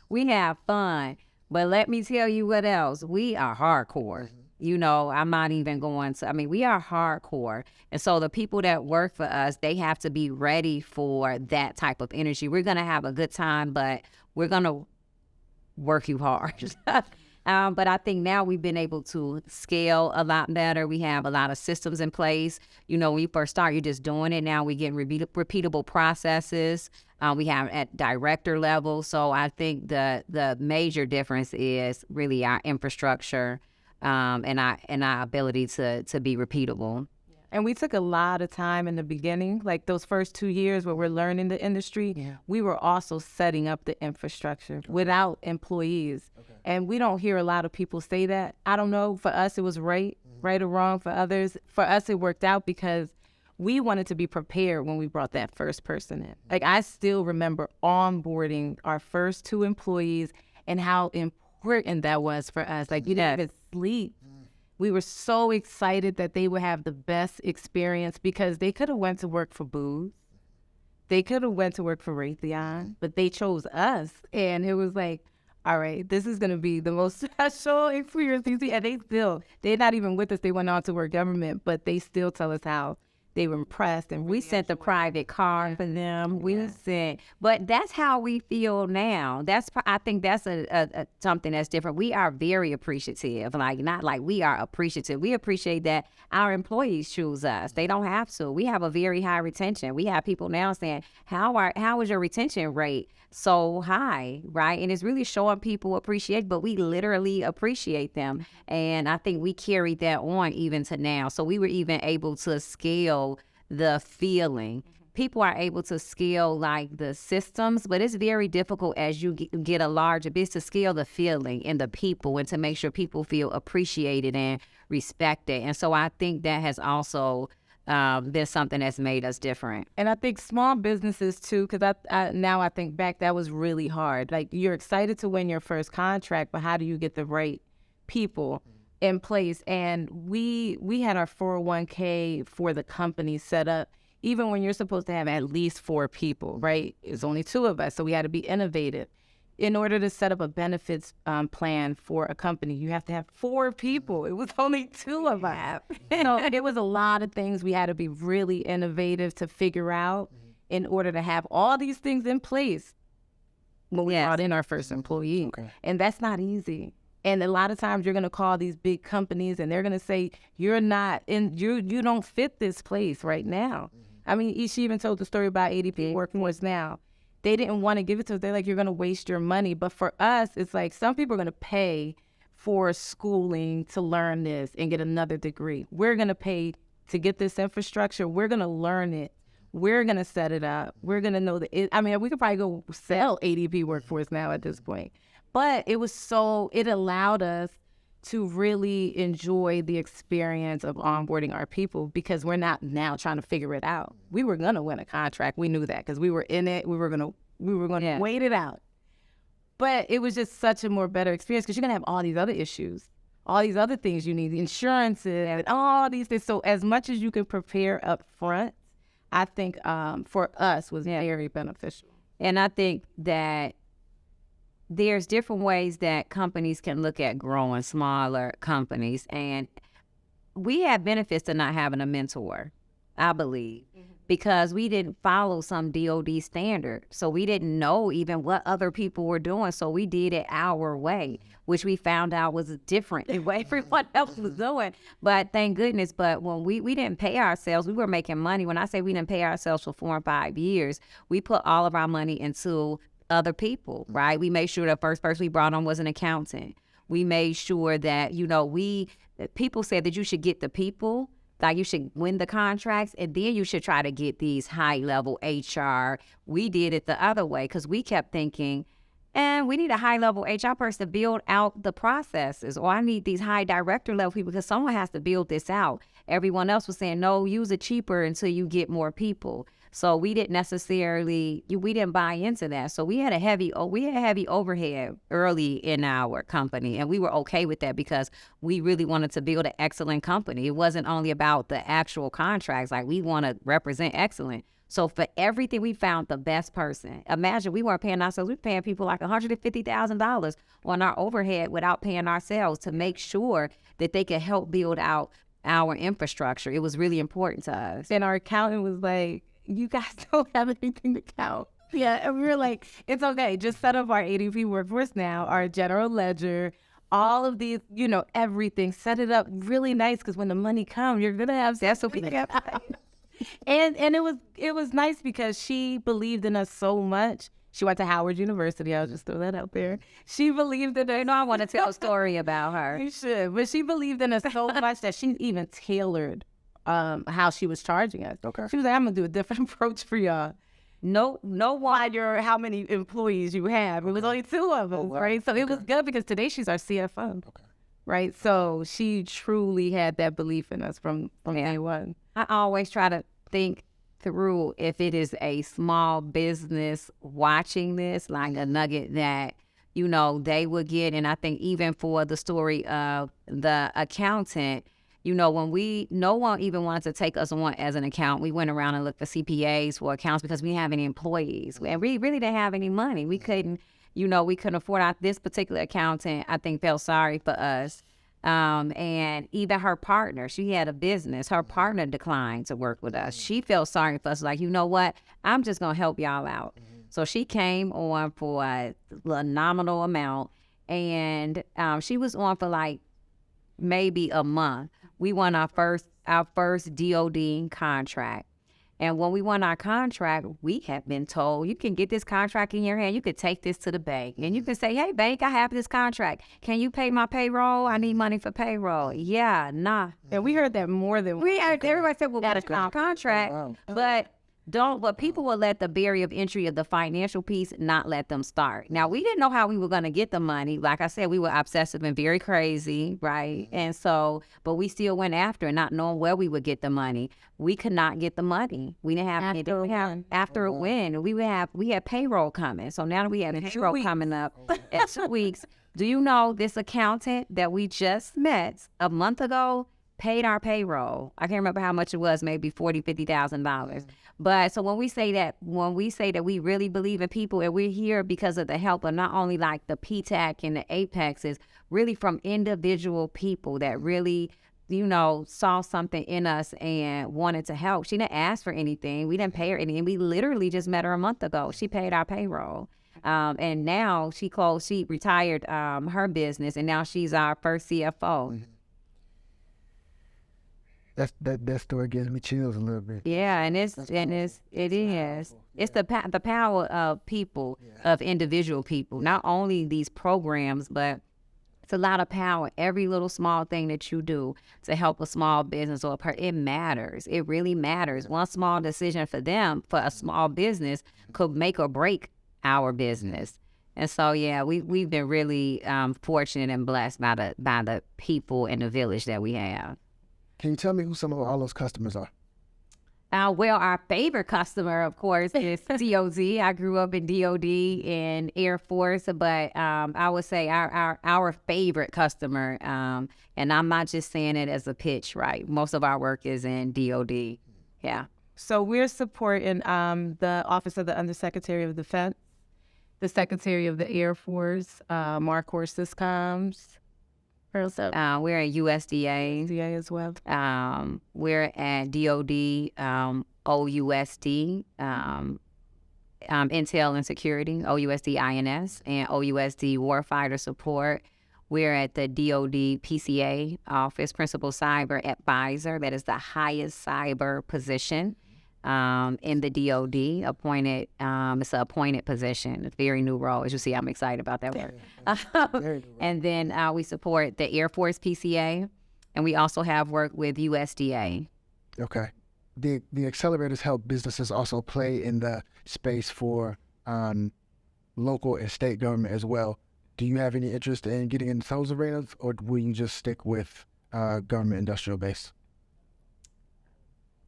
We have fun, but let me tell you what else. We are hardcore. I'm not even going to, we are hardcore. And so the people that work for us, they have to be ready for that type of energy. We're going to have a good time, but we're going to work you hard. But I think now we've been able to scale a lot better. We have a lot of systems in place. When you first start, you're just doing it. Now we get repeatable processes. We have at director level. So I think the major difference is really our infrastructure and our ability to be repeatable. And we took a lot of time in the beginning, like those first 2 years where we're learning the industry. We were also setting up the infrastructure without employees. And we don't hear a lot of people say that. I don't know. For us, it was right or wrong. For others, for us, it worked out because we wanted to be prepared when we brought that first person in. Like, I still remember onboarding our first 2 employees and how important that was for us. Like, we didn't even sleep. We were so excited that they would have the best experience because they could have went to work for Booz. They could have went to work for Raytheon, but they chose us. And it was like, all right, this is going to be the most special experience you see. And they're not even with us. They went on to work government, but they still tell us how they were impressed. And we sent the private car for them. We sent, but that's how we feel now. I think that's a something that's different. We are very appreciative. Not like we are appreciative. We appreciate that our employees choose us. They don't have to. We have a very high retention. We have people now saying, how is your retention rate so high, right? And it's really showing people appreciate, but we literally appreciate them. And I think we carried that on even to now. So we were even able to scale the feeling. People are able to scale like the systems, but it's very difficult as you get a larger business to scale the feeling and the people and to make sure people feel appreciated and respected. And so I think that has also been something that's made us different. And I think small businesses too, because I think back, that was really hard. Like, you're excited to win your first contract, but how do you get the right people in place. And we had our 401k for the company set up, even when you're supposed to have at least 4 people, right? It's only 2 of us, so we had to be innovative. In order to set up a benefits plan for a company, you have to have 4 people. It was only 2 of us. So it was a lot of things we had to be really innovative to figure out in order to have all these things in place when we brought in our first employee. Okay. And that's not easy. And a lot of times you're going to call these big companies and they're going to say, you're not in, you don't fit this place right now. I mean, she even told the story about ADP working with us now. They didn't want to give it to us. They're like, you're going to waste your money. But for us, it's like some people are going to pay for schooling to learn this and get another degree. We're going to pay to get this infrastructure. We're going to learn it. We're going to set it up. We're going to know that I mean, we could probably go sell ADP workforce now at this point. But it allowed us to really enjoy the experience of onboarding our people, because we're not now trying to figure it out. We were going to win a contract. We knew that because we were in it. We were going to wait it out. But it was just such a more better experience because you're going to have all these other issues, all these other things you need, the insurances and all these things. So as much as you can prepare up front, I think for us was very beneficial. And I think that there's different ways that companies can look at growing smaller companies. And we have benefits to not having a mentor, I believe, because we didn't follow some DOD standard. So we didn't know even what other people were doing. So we did it our way, which we found out was different than what everyone else was doing. But thank goodness. But when we didn't pay ourselves, we were making money. When I say we didn't pay ourselves for 4 and 5 years, we put all of our money into other people, right? We made sure the first person we brought on was an accountant. We made sure that, people said that you should get the people, like you should win the contracts, and then you should try to get these high-level HR. We did it the other way because we kept thinking, and we need a high-level HR person to build out the processes, or I need these high director-level people because someone has to build this out. Everyone else was saying, no, use it cheaper until you get more people. So we didn't we didn't buy into that. So we had a heavy overhead early in our company, and we were okay with that because we really wanted to build an excellent company. It wasn't only about the actual contracts. Like, we want to represent excellent. So for everything, we found the best person. Imagine we weren't paying ourselves. We were paying people like $150,000 on our overhead without paying ourselves to make sure that they could help build out our infrastructure. It was really important to us. And our accountant was like, you guys don't have anything to count. Yeah, and we were like, it's okay. Just set up our ADP workforce now, our general ledger, all of these, everything. Set it up really nice because when the money comes, you're gonna have that. So and it was nice because she believed in us so much. She went to Howard University. I'll just throw that out there. She believed in us. I want to tell a story about her. You should, but she believed in us so much that she even tailored how she was charging us. Okay. She was like, I'm gonna do a different approach for y'all. No one how many employees you have. It was only 2 of us, right? So it was good because today she's our CFO. Okay. Right. So she truly had that belief in us from day one. I always try to think through if it is a small business watching this, like a nugget that, they would get. And I think even for the story of the accountant, when no one even wanted to take us on as an accountant. We went around and looked for CPAs for accounts because we didn't have any employees. And we really didn't have any money. We couldn't afford this particular accountant, I think, felt sorry for us. And even her partner, she had a business. Her partner declined to work with us. She felt sorry for us. Like, you know what? I'm just going to help y'all out. So she came on for a nominal amount. And she was on for like maybe a month. We won our first DOD contract. And when we won our contract, we had been told, you can get this contract in your hand. You could take this to the bank. And you can say, hey, bank, I have this contract. Can you pay my payroll? I need money for payroll. Yeah, nah. And we heard that more than we heard. Everybody said, well, got a contract. Wow. But people will let the barrier of entry of the financial piece not let them start. Now, we didn't know how we were going to get the money. Like I said, we were obsessive and very crazy, right? And so, but we still went after it, not knowing where we would get the money. We could not get the money. We didn't have after a win. We had payroll coming. So now that we have payroll coming up in 2 weeks, Do you know this accountant that we just met a month ago paid our payroll? I can't remember how much it was, maybe $40,000-$50,000. But so when we say that we really believe in people and we're here because of the help of not only like the PTAC and the APEX, is really from individual people that really, saw something in us and wanted to help. She didn't ask for anything. We didn't pay her anything. We literally just met her a month ago. She paid our payroll. And now she retired her business, and now she's our first CFO. That story gives me chills a little bit. Yeah, it is. It's the power of people, of individual people. Not only these programs, but it's a lot of power. Every little small thing that you do to help a small business or it matters. It really matters. One small decision for them, for a small business, could make or break our business. And so, yeah, we've been really fortunate and blessed by the people in the village that we have. Can you tell me who some of Arlo's customers are? Well, our favorite customer, of course, is DOD. I grew up in DOD and Air Force, but I would say our favorite customer, and I'm not just saying it as a pitch, right? Most of our work is in DOD. Yeah. So we're supporting the Office of the Undersecretary of Defense, the Secretary of the Air Force, Mark Syscoms. We're at USDA. USDA as well. We're at DOD, OUSD, Intel and Security, OUSD INS, and OUSD Warfighter Support. We're at the DOD PCA Office, Principal Cyber Advisor. That is the highest cyber position in the DOD, appointed. It's an appointed position. It's a very new role. As you see, I'm excited about that work. And then we support the Air Force PCA, and we also have work with USDA. Okay. The accelerators help businesses also play in the space for local and state government as well. Do you have any interest in getting in those arenas, or will you just stick with government industrial base?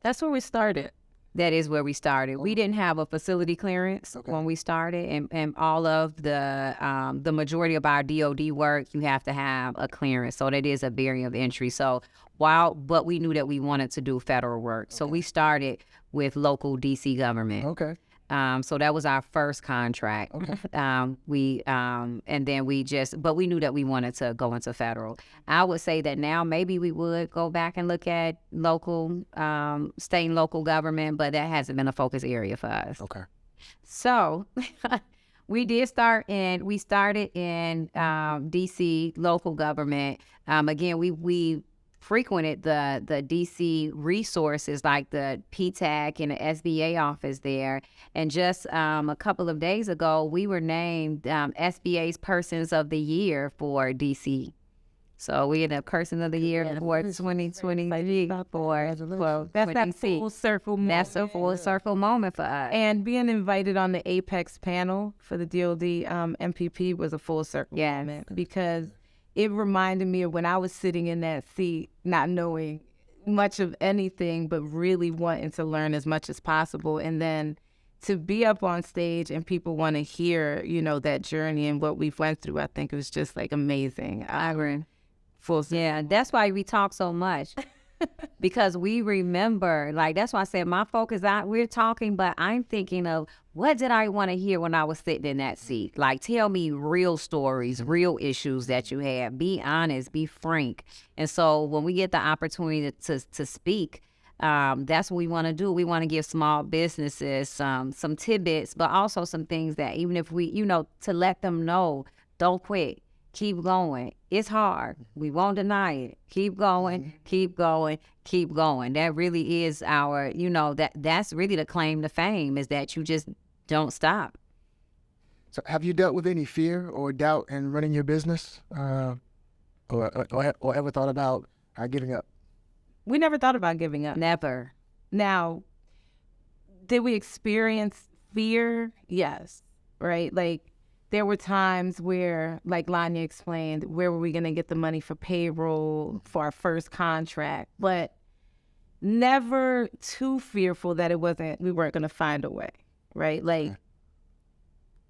That's where we started. That is where we started. We didn't have a facility clearance when we started, and all of the majority of our DOD work, you have to have a clearance. So that is a barrier of entry. So but we knew that we wanted to do federal work. So we started with local DC government. Okay. So that was our first contract. Okay. And then but we knew that we wanted to go into federal. I would say that now maybe we would go back and look at local, state and local government, but that hasn't been a focus area for us. Okay. So we started in DC local government. Again, we frequented the DC resources like the PTAC and the SBA office there. And just a couple of days ago, we were named SBA's Persons of the Year for DC. So we are the Person of the Year for 2024. That's that full circle moment. That's a full circle moment for us. And being invited on the APEX panel for the DOD MPP was a full circle moment, because it reminded me of when I was sitting in that seat, not knowing much of anything, but really wanting to learn as much as possible. And then to be up on stage and people want to hear, that journey and what we've went through, I think it was just like amazing. I agree. Full circle. Yeah, that's why we talk so much. Because we remember, that's why I said my focus, we're talking, but I'm thinking of what did I want to hear when I was sitting in that seat? Tell me real stories, real issues that you had. Be honest, be frank. And so when we get the opportunity to speak, that's what we want to do. We want to give small businesses some tidbits, but also some things that even if we, to let them know, don't quit. Keep going. It's hard. We won't deny it. Keep going, keep going, keep going. That really is our, that's really the claim to fame, is that you just don't stop. So have you dealt with any fear or doubt in running your business, or ever thought about giving up? We never thought about giving up. Never. Now, did we experience fear? Yes. Right? There were times where, like Lanya explained, where were we going to get the money for payroll for our first contract? But never too fearful that we weren't going to find a way, right?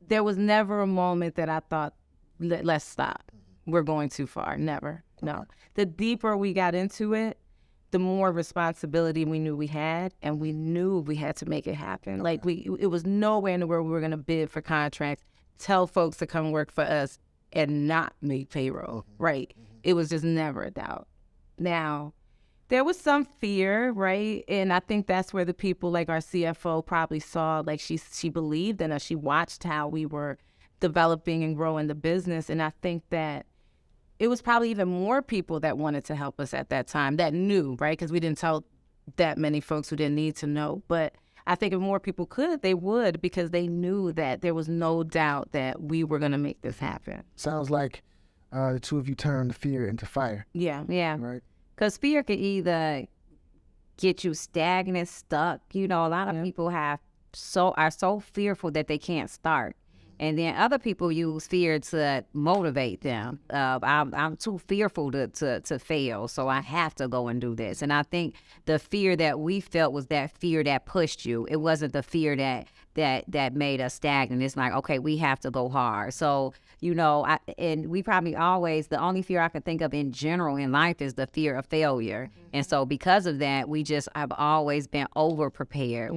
There was never a moment that I thought let's stop. We're going too far. Never. No. The deeper we got into it, the more responsibility we knew we had, and we knew we had to make it happen. Like it was nowhere in the world we were going to bid for contracts, tell folks to come work for us and not make payroll, right? It was just never a doubt. Now, there was some fear, right? And I think that's where the people like our CFO probably saw, like she believed in us. She watched how we were developing and growing the business. And I think that it was probably even more people that wanted to help us at that time that knew, right? Because we didn't tell that many folks who didn't need to know. But I think if more people could, they would, because they knew that there was no doubt that we were going to make this happen. Sounds like the two of you turned fear into fire. Yeah. Yeah. Right. Because fear could either get you stagnant, stuck. You know, a lot of people are so fearful that they can't start. And then other people use fear to motivate them. I'm too fearful to fail, so I have to go and do this. And I think the fear that we felt was that fear that pushed you. It wasn't the fear that made us stagnant. It's like, okay, we have to go hard. So, you know, and we probably always, the only fear I can think of in general in life is the fear of failure. And so because of that, we just have always been over-prepared.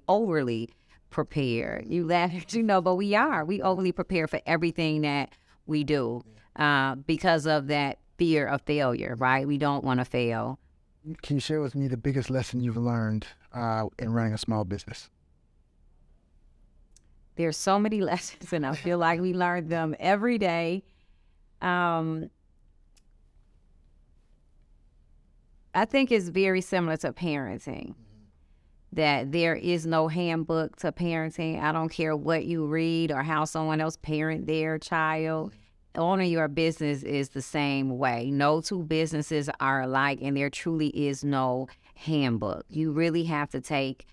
Overly prepared. You laugh, you know, but we overly prepared for everything that we do because of that fear of failure, right? We don't want to fail. Can you share with me the biggest lesson you've learned in running a small business? There's so many lessons, and I feel like we learn them every day. I think it's very similar to parenting. That there is no handbook to parenting. I don't care what you read or how someone else parent their child. Owning your business is the same way. No two businesses are alike, and there truly is no handbook. You really have to take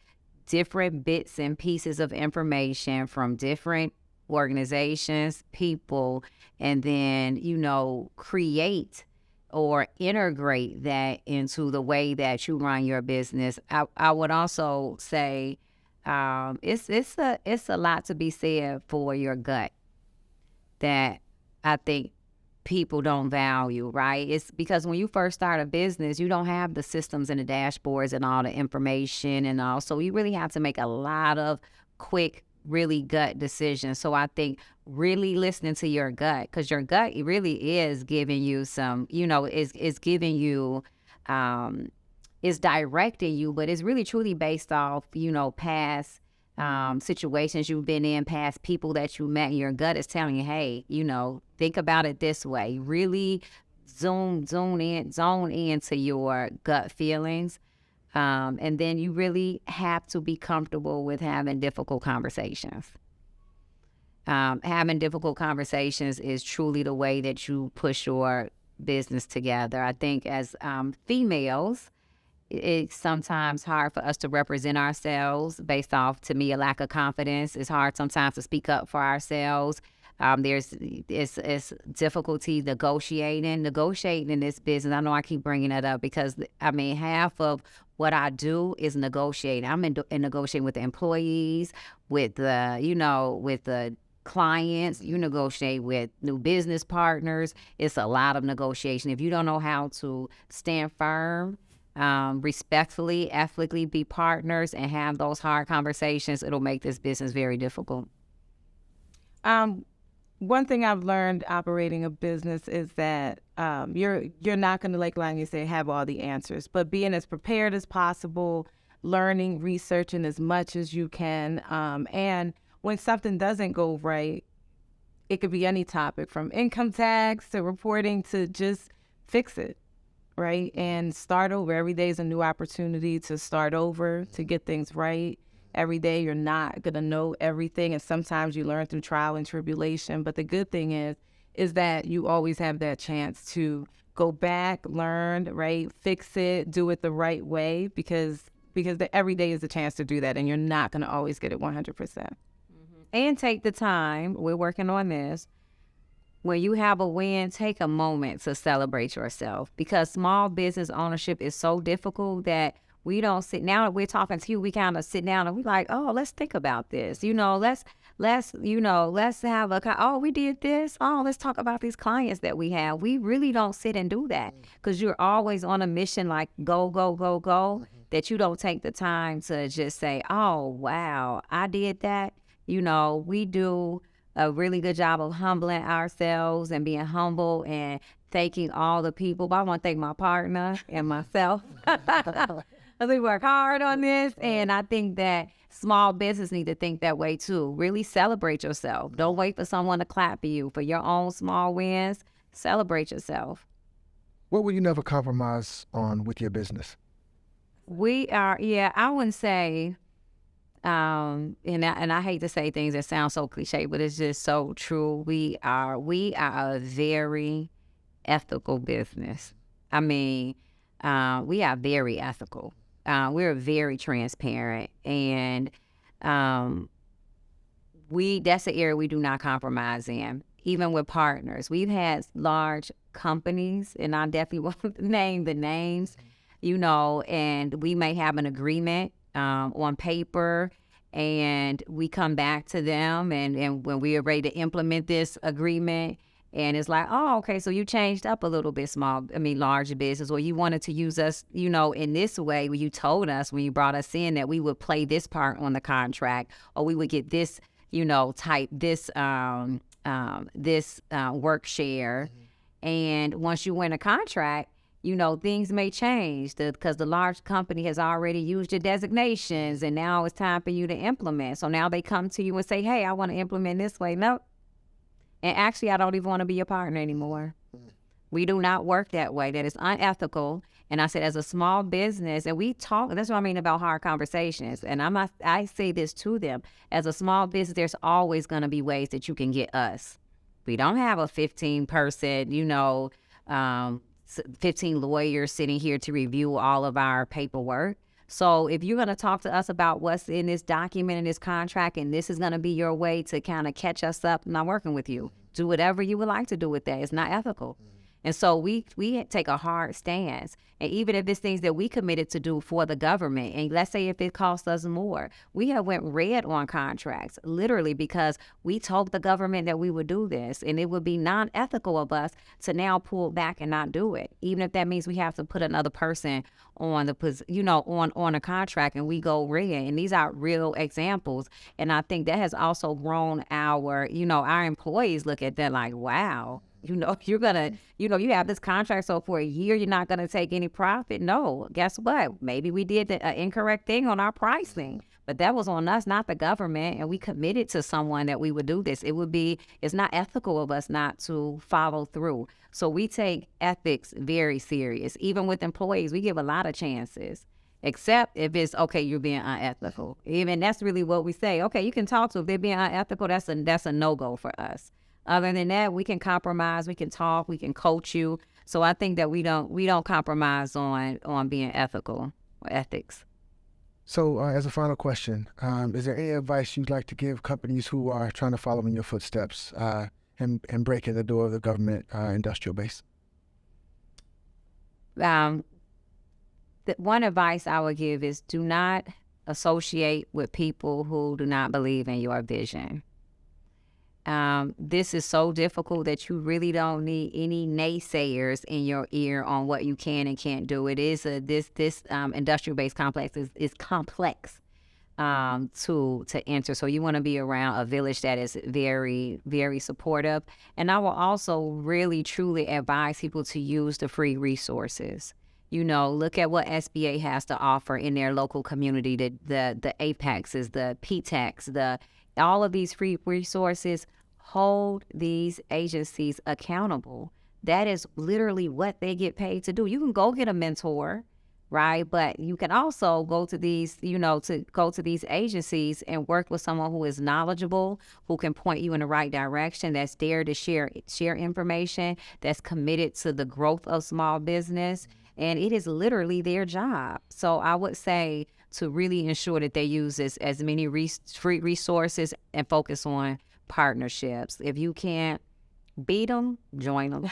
different bits and pieces of information from different organizations, people, and then, you know, create or integrate that into the way that you run your business. I would also say it's a lot to be said for your gut that I think people don't value, right? It's because when you first start a business, you don't have the systems and the dashboards and all the information and all. So you really have to make a lot of quick, really gut decisions. So I think really listening to your gut, because your gut really is giving you some, you know, is giving you, is directing you, but it's really truly based off, you know, past situations you've been in, past people that you met. Your gut is telling you, hey, you know, think about it this way. Really zone into your gut feelings. And then you really have to be comfortable with having difficult conversations. Having difficult conversations is truly the way that you push your business together. I think as females, it's sometimes hard for us to represent ourselves based off, to me, a lack of confidence. It's hard sometimes to speak up for ourselves. It's difficulty negotiating in this business. I know I keep bringing that up because, I mean, half of what I do is negotiating. I'm in negotiating with the employees, with the clients. You negotiate with new business partners. It's a lot of negotiation. If you don't know how to stand firm, respectfully, ethically be partners and have those hard conversations, it'll make this business very difficult. One thing I've learned operating a business is that you're not going to, like you say, have all the answers, but being as prepared as possible, learning, researching as much as you can. And when something doesn't go right, it could be any topic from income tax to reporting to just fix it, right? And start over. Every day is a new opportunity to start over, to get things right. Every day you're not going to know everything, and sometimes you learn through trial and tribulation. But the good thing is that you always have that chance to go back, learn, right, fix it, do it the right way, because every day is a chance to do that, and you're not going to always get it 100%. And take the time. We're working on this. When you have a win, take a moment to celebrate yourself, because small business ownership is so difficult that We don't sit now that we're talking to you, we kind of sit down and we like, oh, let's think about this. Let's have we did this. Oh, let's talk about these clients that we have. We really don't sit and do that because you're always on a mission, like go, go, go, go, that you don't take the time to just say, oh, wow, I did that. We do a really good job of humbling ourselves and being humble and thanking all the people. But I want to thank my partner and myself. We work hard on this, and I think that small business need to think that way too. Really celebrate yourself. Don't wait for someone to clap for you. For your own small wins, celebrate yourself. What will you never compromise on with your business? I wouldn't say, and I hate to say things that sound so cliche, but it's just so true. We are a very ethical business. I mean, we are very ethical. We're very transparent, and that's the area we do not compromise in. Even with partners, we've had large companies, and I definitely won't name the names, and we may have an agreement on paper, and we come back to them, and when we are ready to implement this agreement, and it's like, oh, okay, so you changed up a little bit, large business, or you wanted to use us, in this way, when you told us, when you brought us in, that we would play this part on the contract, or we would get this, this work share. And once you win a contract, things may change because the large company has already used your designations, and now it's time for you to implement. So now they come to you and say, hey, I want to implement this way. Nope. And actually, I don't even want to be your partner anymore. We do not work that way. That is unethical. And I said, as a small business, and we talk, that's what I mean about hard conversations. And I say this to them. As a small business, there's always going to be ways that you can get us. We don't have a 15-person, 15 lawyers sitting here to review all of our paperwork. So if you're going to talk to us about what's in this document, in this contract, and this is going to be your way to kind of catch us up, I'm not working with you. Do whatever you would like to do with that. It's not ethical. And so we take a hard stance. And even if it's things that we committed to do for the government, and let's say if it costs us more, we have went red on contracts, literally, because we told the government that we would do this, and it would be non-ethical of us to now pull back and not do it, even if that means we have to put another person on on a contract and we go red. And these are real examples. And I think that has also grown our employees look at that like, wow. You're gonna, you have this contract, so for a year, you're not gonna take any profit. No, guess what? Maybe we did the incorrect thing on our pricing, but that was on us, not the government. And we committed to someone that we would do this. It's not ethical of us not to follow through. So we take ethics very serious. Even with employees, we give a lot of chances, except if it's, okay, you're being unethical. Even that's really what we say. Okay, you can talk to if they're being unethical. That's a no-go for us. Other than that, we can compromise, we can talk, we can coach you. So I think that we don't compromise on being ethical or ethics. So as a final question, is there any advice you'd like to give companies who are trying to follow in your footsteps and break in the door of the government industrial base? The one advice I would give is do not associate with people who do not believe in your vision. This is so difficult that you really don't need any naysayers in your ear on what you can and can't do. It is this industrial-based complex is complex to enter. So you want to be around a village that is very, very supportive. And I will also really, truly advise people to use the free resources. Look at what SBA has to offer in their local community, the APEXs, the PTAPs, all of these free resources. Hold these agencies accountable. That is literally what they get paid to do. You can go get a mentor, right? But you can also go to these, these agencies and work with someone who is knowledgeable, who can point you in the right direction, that's there to share information, that's committed to the growth of small business. And it is literally their job. So I would say to really ensure that they use as many free resources and focus on partnerships. If you can't beat them, join them.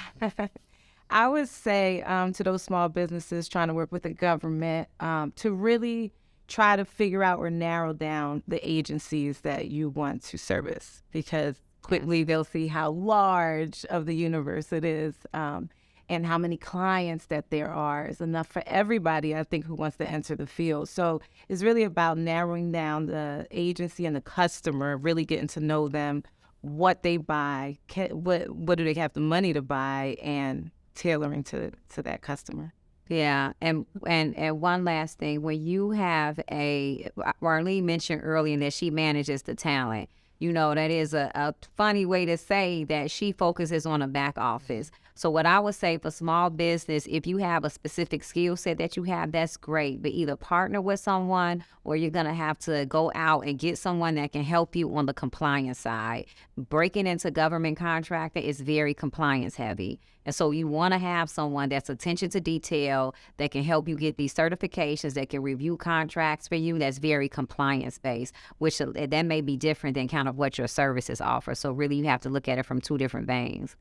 I would say to those small businesses trying to work with the government to really try to figure out or narrow down the agencies that you want to service, because quickly they'll see how large of the universe it is, and how many clients that there are is enough for everybody, I think, who wants to enter the field. So it's really about narrowing down the agency and the customer, really getting to know them, what they buy, what do they have the money to buy, and tailoring to that customer. Yeah, and one last thing, when you have Marlene mentioned earlier that she manages the talent. You know, that is a funny way to say that she focuses on the back office. So what I would say for small business, if you have a specific skill set that you have, that's great. But either partner with someone, or you're going to have to go out and get someone that can help you on the compliance side. Breaking into government contractor is very compliance heavy. And so you want to have someone that's attention to detail, that can help you get these certifications, that can review contracts for you, that's very compliance based, which that may be different than kind of what your services offer. So really you have to look at it from two different veins.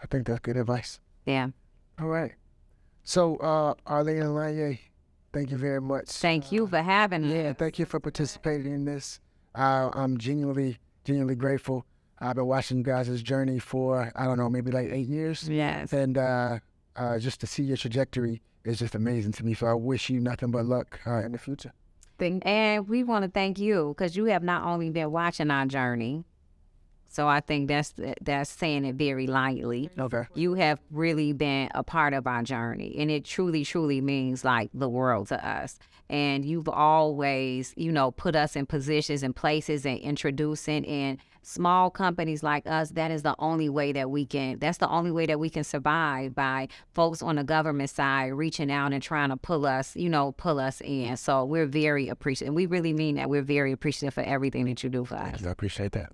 I think that's good advice. Yeah. All right. So, Arlene and Lanye, thank you very much. Thank you for having us. Yeah, thank you for participating in this. I'm genuinely grateful. I've been watching you guys' journey for, I don't know, maybe like 8 years. Yes. And just to see your trajectory is just amazing to me. So I wish you nothing but luck in the future. And we want to thank you, because you have not only been watching our journey, so I think that's saying it very lightly. Okay. You have really been a part of our journey, and it truly, truly means like the world to us. And you've always, put us in positions and places and introducing in small companies like us. That's the only way that we can survive, by folks on the government side reaching out and trying to pull us in. So we're very appreciative. And we really mean that. We're very appreciative for everything that you do for us. I appreciate that.